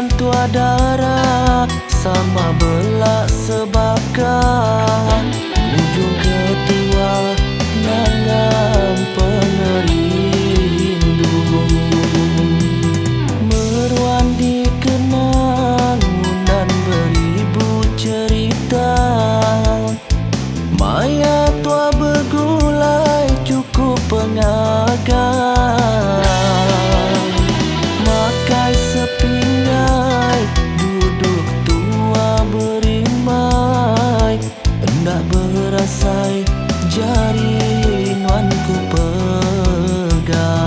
dengan tua darah sama belak sebakar. Ujung ketua nanggam pengerindu, meruan dikenang unan beribu cerita. Maya tua bergulai cukup pengagang, makai sepinggai duduk tua berimai. Hendak berasai jari nuanku pegang.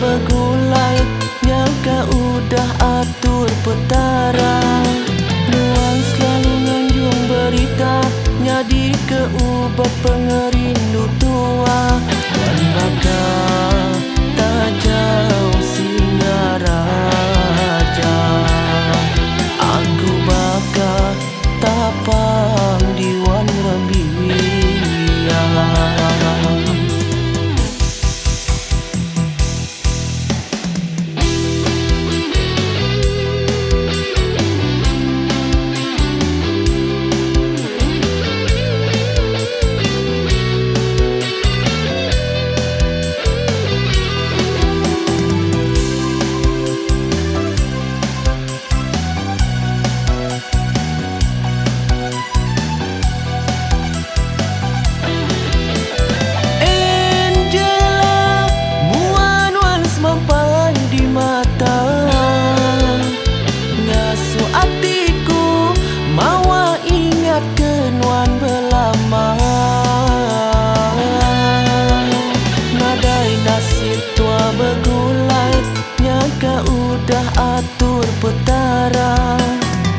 Bergulai nyangka udah atur petara. Nuan selalu nganjung berita nyadi keubat pengerindu tua. Wan baka tak jauh singa raja, aku baka tapang di wan rembiang. Atur petara,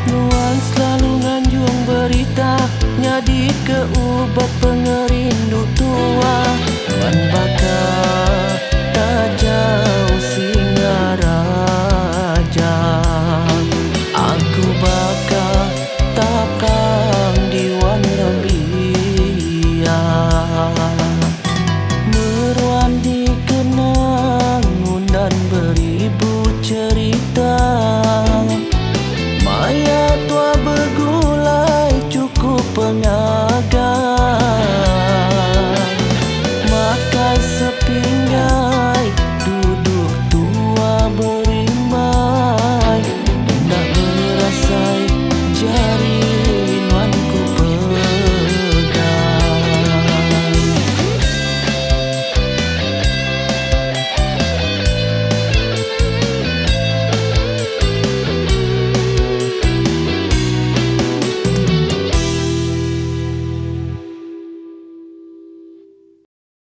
nuan selalu nganjung berita nyadi keubat